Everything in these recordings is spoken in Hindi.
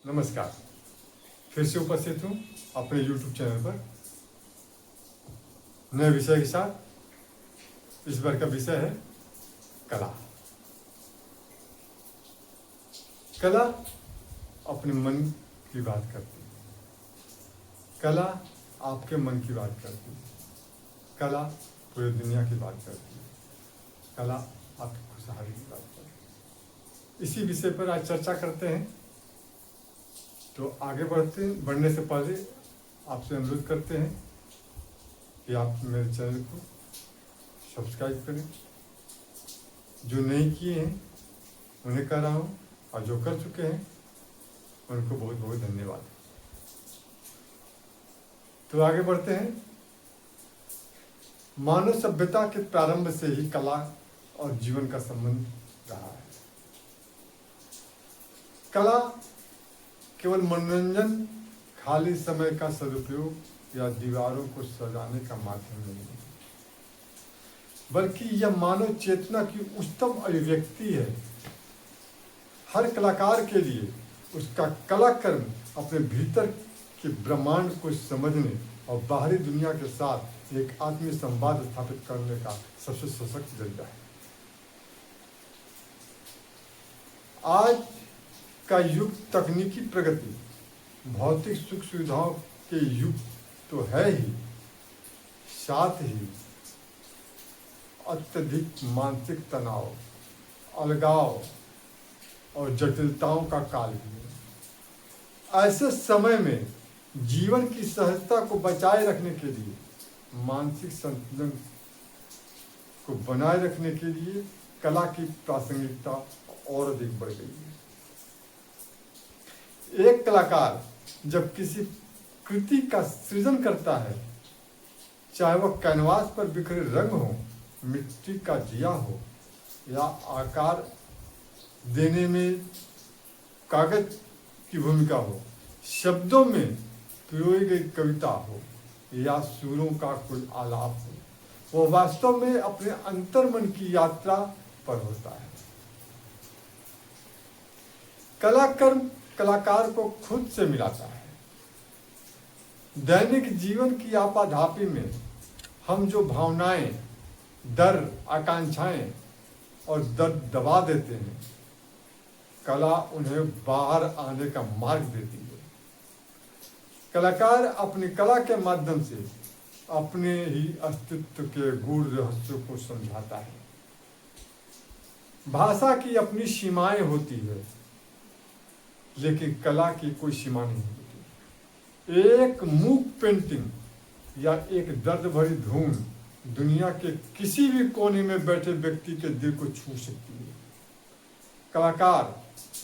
नमस्कार। फिर से उपस्थित हूँ अपने YouTube चैनल पर नए विषय के साथ। इस बार का विषय है कला। कला अपने मन की बात करती है, कला आपके मन की बात करती है, कला पूरी दुनिया की बात करती है, कला आपकी खुशहाली की बात करती है। इसी विषय पर आज चर्चा करते हैं। तो आगे बढ़ने से पहले आपसे अनुरोध करते हैं कि आप मेरे चैनल को सब्सक्राइब करें। जो नहीं किए हैं उन्हें कर रहा हूँ, और जो कर चुके हैं उनको बहुत बहुत धन्यवाद। तो आगे बढ़ते हैं। मानव सभ्यता के प्रारंभ से ही कला और जीवन का संबंध रहा है। कला केवल मनोरंजन, खाली समय का सदुपयोग या दीवारों को सजाने का माध्यम नहीं है, बल्कि यह मानव चेतना की उच्चतम अभिव्यक्ति है। हर कलाकार के लिए उसका कलाकर्म अपने भीतर के ब्रह्मांड को समझने और बाहरी दुनिया के साथ एक आत्मीय संवाद स्थापित करने का सबसे सशक्त जरिया है। आज का युग तकनीकी प्रगति, भौतिक सुख सुविधाओं के युग तो है ही, साथ ही अत्यधिक मानसिक तनाव, अलगाव और जटिलताओं का काल भी है। ऐसे समय में जीवन की सहजता को बचाए रखने के लिए, मानसिक संतुलन को बनाए रखने के लिए कला की प्रासंगिकता और अधिक बढ़ गई है। एक कलाकार जब किसी कृति का सृजन करता है, चाहे वह कैनवास पर बिखरे रंग हो, मिट्टी का दिया हो, या आकार देने में कागज की भूमिका हो, शब्दों में पिरोई गई कविता हो, या सुरों का कोई आलाप हो, वह वास्तव में अपने अंतर्मन की यात्रा पर होता है। कलाकर्म कलाकार को खुद से मिलाता है। दैनिक जीवन की आपाधापी में हम जो भावनाएं, डर, आकांक्षाएं और दर्द दबा देते हैं, कला उन्हें बाहर आने का मार्ग देती है। कलाकार अपनी कला के माध्यम से अपने ही अस्तित्व के गूढ़ रहस्यों को समझाता है। भाषा की अपनी सीमाएं होती है, लेकिन कला की कोई सीमा नहीं होती। एक मूक पेंटिंग या एक दर्द भरी धूम दुनिया के किसी भी कोने में बैठे व्यक्ति के दिल को छू सकती है। कलाकार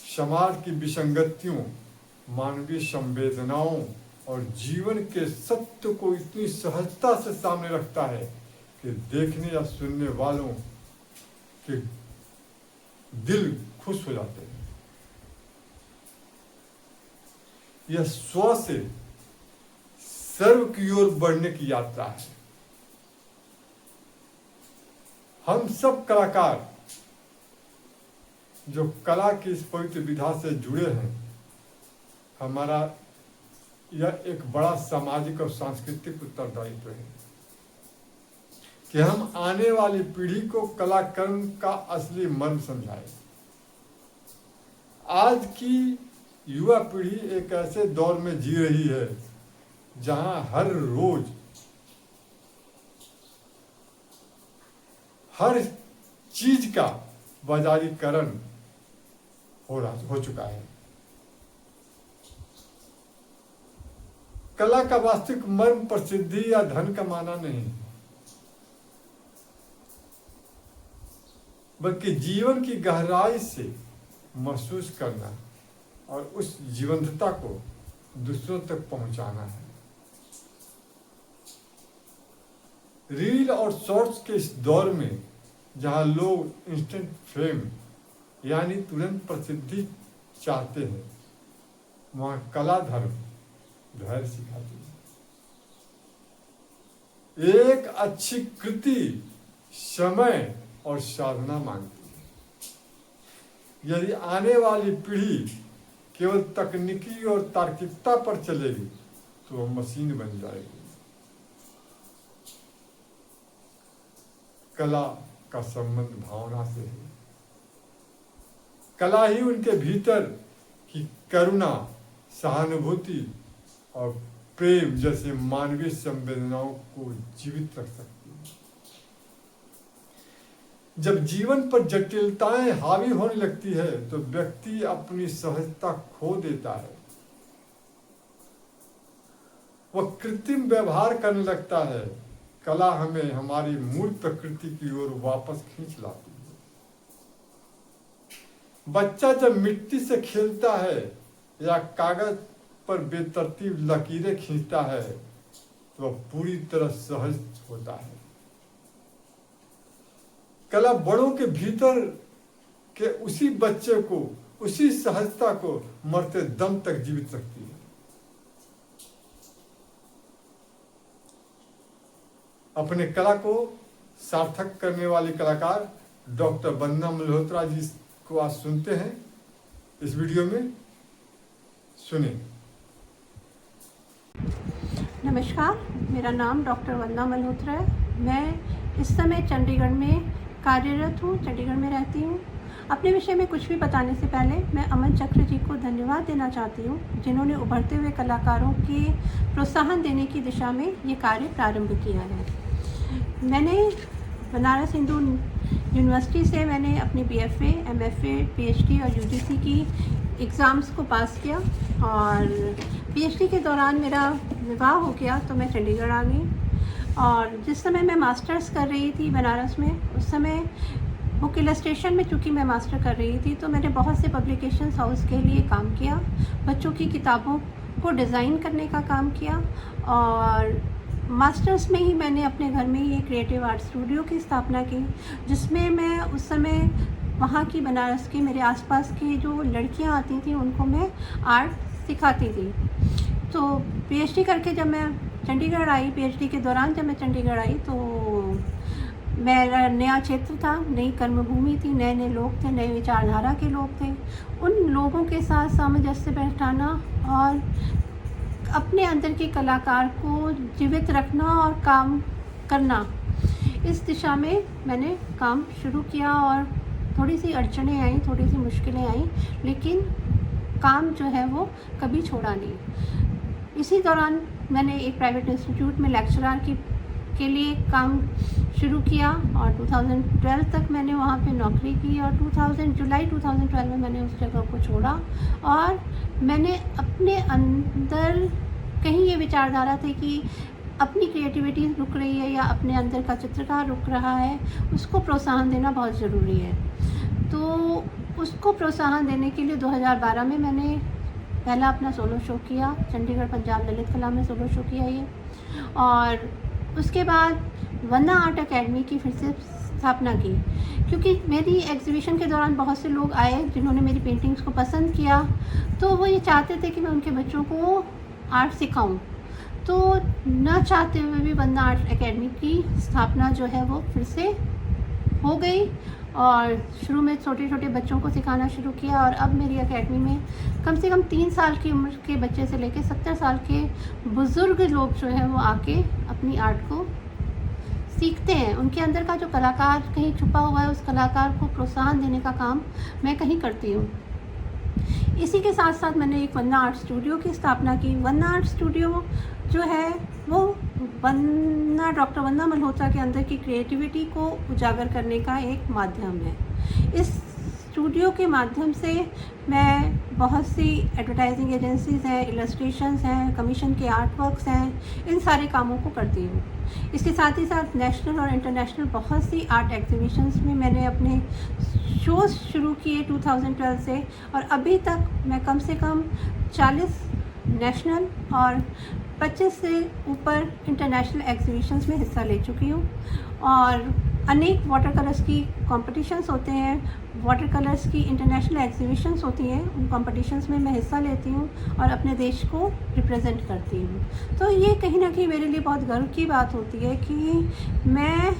समाज की विसंगतियों, मानवीय संवेदनाओं और जीवन के सत्य को इतनी सहजता से सामने रखता है कि देखने या सुनने वालों के दिल खुश हो जाते हैं। यह स्व से सर्व की ओर बढ़ने की यात्रा है। हम सब कलाकार जो कला की इस पवित्र विधा से जुड़े हैं, हमारा यह एक बड़ा सामाजिक और सांस्कृतिक उत्तरदायित्व है कि हम आने वाली पीढ़ी को कलाकर्म का असली मर्म समझाएं। आज की युवा पीढ़ी एक ऐसे दौर में जी रही है जहां हर रोज हर चीज का बाजारीकरण हो चुका है। कला का वास्तविक मर्म प्रसिद्धि या धन कमाना नहीं, बल्कि जीवन की गहराई से महसूस करना और उस जीवंतता को दूसरों तक पहुंचाना है। रील और शॉर्ट्स के इस दौर में जहां लोग इंस्टेंट फेम यानी तुरंत प्रसिद्धि चाहते हैं, वहां कला धर्म धैर्य सिखाती है। एक अच्छी कृति समय और साधना मांगती है। यदि आने वाली पीढ़ी केवल तकनीकी और तार्किकता पर चलेगी तो वह मशीन बन जाएगी। कला का संबंध भावना से है। कला ही उनके भीतर की करुणा, सहानुभूति और प्रेम जैसे मानवीय संवेदनाओं को जीवित रख सकती है। जब जीवन पर जटिलताएं हावी होने लगती है तो व्यक्ति अपनी सहजता खो देता है। वह कृत्रिम व्यवहार करने लगता है। कला हमें हमारी मूल प्रकृति की ओर वापस खींच लाती है। बच्चा जब मिट्टी से खेलता है या कागज पर बेतरतीब लकीरें खींचता है तो वह पूरी तरह सहज होता है। कला बड़ों के भीतर के उसी बच्चे को, उसी सहजता को मरते दम तक जीवित रखती है। अपने कला को सार्थक करने वाले कलाकार डॉक्टर वंदना मल्होत्रा जी को आज सुनते हैं इस वीडियो में। सुने। नमस्कार, मेरा नाम डॉक्टर वंदना मल्होत्रा है। मैं इस समय चंडीगढ़ में कार्यरत हूँ, चंडीगढ़ में रहती हूँ। अपने विषय में कुछ भी बताने से पहले मैं अमन चक्र जी को धन्यवाद देना चाहती हूँ, जिन्होंने उभरते हुए कलाकारों के प्रोत्साहन देने की दिशा में ये कार्य प्रारंभ किया है। मैंने बनारस हिंदू यूनिवर्सिटी से मैंने अपनी BFA, MFA, PhD और UGC की एग्ज़ाम्स को पास किया और PhD के दौरान मेरा विवाह हो गया तो मैं चंडीगढ़ आ गई। और जिस समय मैं मास्टर्स कर रही थी बनारस में, उस समय बुक इलस्ट्रेशन में चूँकि मैं मास्टर कर रही थी तो मैंने बहुत से पब्लिकेशंस हाउस के लिए काम किया। बच्चों की किताबों को डिज़ाइन करने का काम किया और मास्टर्स में ही मैंने अपने घर में ही एक क्रिएटिव आर्ट स्टूडियो की स्थापना की, जिसमें मैं उस समय वहाँ की बनारस के मेरे आसपास की जो लड़कियाँ आती थी उनको मैं आर्ट सिखाती थी। तो PhD करके जब मैं चंडीगढ़ आई, PhD के दौरान जब मैं चंडीगढ़ आई तो मेरा नया क्षेत्र था, नई कर्मभूमि थी, नए नए लोग थे, नए विचारधारा के लोग थे। उन लोगों के साथ सामंजस्य बैठाना और अपने अंदर के कलाकार को जीवित रखना और काम करना, इस दिशा में मैंने काम शुरू किया। और थोड़ी सी अड़चनें आई, थोड़ी सी मुश्किलें आई, लेकिन काम जो है वो कभी छोड़ा नहीं। इसी दौरान मैंने एक प्राइवेट इंस्टीट्यूट में लेक्चरर के लिए काम शुरू किया और 2012 तक मैंने वहाँ पे नौकरी की और जुलाई 2012 में मैंने उस जगह को छोड़ा। और मैंने अपने अंदर कहीं ये विचारधारा थी कि अपनी क्रिएटिविटी रुक रही है या अपने अंदर का चित्रकार रुक रहा है, उसको प्रोत्साहन देना बहुत ज़रूरी है। तो उसको प्रोत्साहन देने के लिए 2012 में मैंने पहला अपना सोलो शो किया, चंडीगढ़ पंजाब ललित कला में सोलो शो किया ये। और उसके बाद वंदना आर्ट अकेडमी की फिर से स्थापना की, क्योंकि मेरी एग्जीबिशन के दौरान बहुत से लोग आए जिन्होंने मेरी पेंटिंग्स को पसंद किया, तो वो ये चाहते थे कि मैं उनके बच्चों को आर्ट सिखाऊं। तो न चाहते हुए भी वंदना आर्ट अकेडमी की स्थापना जो है वो फिर से हो गई और शुरू में छोटे छोटे बच्चों को सिखाना शुरू किया। और अब मेरी एकेडमी में कम से कम 3 साल की उम्र के बच्चे से लेकर 70 साल के बुज़ुर्ग लोग जो है वो आके अपनी आर्ट को सीखते हैं। उनके अंदर का जो कलाकार कहीं छुपा हुआ है, उस कलाकार को प्रोत्साहन देने का काम मैं कहीं करती हूँ। इसी के साथ साथ मैंने एक वंदना आर्ट स्टूडियो की स्थापना की। वंदना आर्ट स्टूडियो जो है वो डॉक्टर वंदना मल्होत्रा के अंदर की क्रिएटिविटी को उजागर करने का एक माध्यम है। इस स्टूडियो के माध्यम से मैं बहुत सी एडवर्टाइजिंग एजेंसीज़ हैं, इलस्ट्रेशंस हैं, कमीशन के आर्ट वर्क्स हैं, इन सारे कामों को करती हूँ। इसके साथ ही साथ नेशनल और इंटरनेशनल बहुत सी आर्ट एग्जीबिशंस में मैंने अपने शोज़ शुरू किए 2012 से, और अभी तक मैं कम से कम 40 नेशनल और 25 से ऊपर इंटरनेशनल एग्जीबिशंस में हिस्सा ले चुकी हूँ। और अनेक वाटर कलर्स की कॉम्पिटिशन्स होते हैं, वाटर कलर्स की इंटरनेशनल एग्जीबिशंस होती हैं, उन कॉम्पिटिशन्स में मैं हिस्सा लेती हूँ और अपने देश को रिप्रेजेंट करती हूँ। तो ये कहीं ना कहीं मेरे लिए बहुत गर्व की बात होती है कि मैं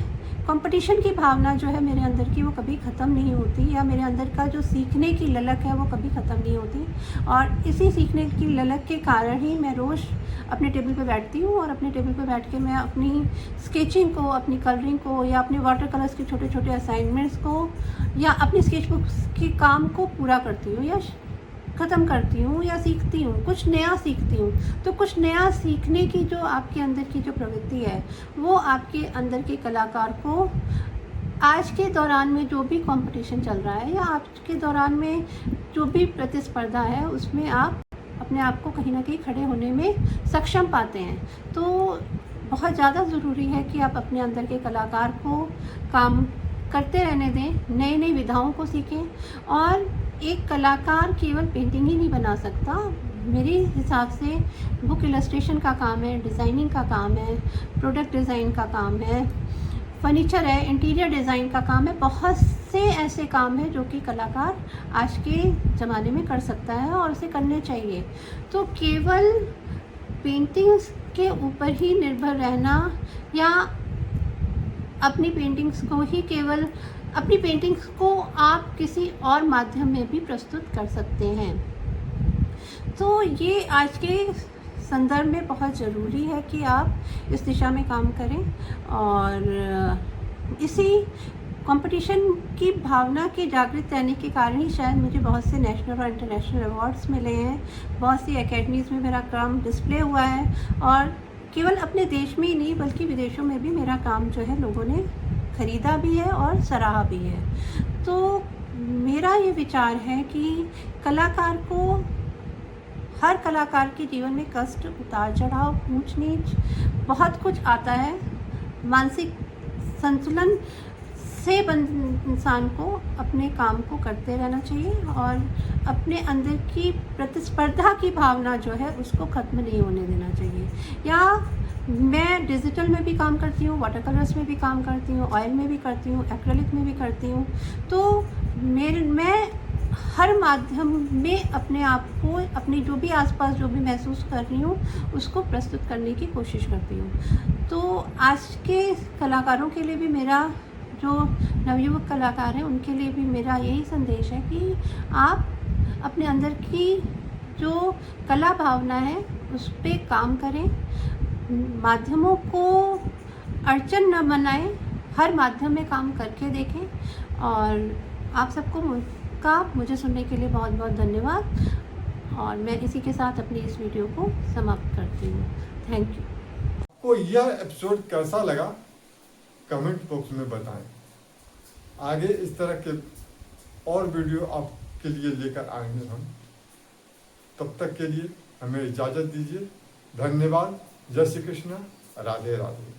कंपटीशन की भावना जो है मेरे अंदर की वो कभी ख़त्म नहीं होती, या मेरे अंदर का जो सीखने की ललक है वो कभी ख़त्म नहीं होती। और इसी सीखने की ललक के कारण ही मैं रोज़ अपने टेबल पे बैठती हूँ, और अपने टेबल पे बैठ के मैं अपनी स्केचिंग को, अपनी कलरिंग को, या अपने वाटर कलर्स के छोटे छोटे असाइनमेंट्स को, या अपनी स्केचबुक के काम को पूरा करती हूँ, या ख़त्म करती हूँ, या सीखती हूँ, कुछ नया सीखती हूँ। तो कुछ नया सीखने की जो आपके अंदर की जो प्रवृत्ति है, वो आपके अंदर के कलाकार को आज के दौरान में जो भी कंपटीशन चल रहा है, या आज के दौरान में जो भी प्रतिस्पर्धा है, उसमें आप अपने आप को कहीं ना कहीं खड़े होने में सक्षम पाते हैं। तो बहुत ज़्यादा ज़रूरी है कि आप अपने अंदर के कलाकार को काम करते रहने दें, नई नई विधाओं को सीखें। और एक कलाकार केवल पेंटिंग ही नहीं बना सकता। मेरे हिसाब से बुक इलस्ट्रेशन का काम है, डिज़ाइनिंग का काम है, प्रोडक्ट डिज़ाइन का काम है, फर्नीचर है, इंटीरियर डिज़ाइन का काम है। बहुत से ऐसे काम हैं जो कि कलाकार आज के ज़माने में कर सकता है, और उसे करने चाहिए। तो केवल पेंटिंग्स के ऊपर ही निर्भर रहना, या अपनी पेंटिंग्स को ही केवल, अपनी पेंटिंग्स को आप किसी और माध्यम में भी प्रस्तुत कर सकते हैं। तो ये आज के संदर्भ में बहुत ज़रूरी है कि आप इस दिशा में काम करें। और इसी कंपटीशन की भावना के जागृत रहने के कारण ही शायद मुझे बहुत से नेशनल और इंटरनेशनल अवार्ड्स मिले हैं, बहुत सी एकेडमीज़ में मेरा काम डिस्प्ले हुआ है, और केवल अपने देश में ही नहीं बल्कि विदेशों में भी मेरा काम जो है लोगों ने ख़रीदा भी है और सराहा भी है। तो मेरा ये विचार है कि कलाकार को, हर कलाकार के जीवन में कष्ट, उतार चढ़ाव, ऊंच नीच बहुत कुछ आता है। मानसिक संतुलन से इंसान को अपने काम को करते रहना चाहिए, और अपने अंदर की प्रतिस्पर्धा की भावना जो है उसको ख़त्म नहीं होने देना चाहिए। या मैं डिजिटल में भी काम करती हूँ, वाटर कलर्स में भी काम करती हूँ, ऑयल में भी करती हूँ, एक्रेलिक में भी करती हूँ। तो मैं हर माध्यम में अपने आप को, अपनी जो भी आसपास जो भी महसूस कर रही हूँ उसको प्रस्तुत करने की कोशिश करती हूँ। तो आज के कलाकारों के लिए भी मेरा, जो नवयुवक कलाकार हैं उनके लिए भी मेरा यही संदेश है कि आप अपने अंदर की जो कला भावना है उस पर काम करें, माध्यमों को अड़चन न बनाएं, हर माध्यम में काम करके देखें। और आप सबको मुझे सुनने के लिए बहुत बहुत धन्यवाद, और मैं इसी के साथ अपनी इस वीडियो को समाप्त करती हूँ। Thank you. आपको यह एपिसोड कैसा लगा कमेंट बॉक्स में बताएं। आगे इस तरह के और वीडियो आपके लिए लेकर आएंगे हम। तब तक के लिए हमें इजाज़त दीजिए। धन्यवाद। जय श्री कृष्ण। राधे राधे।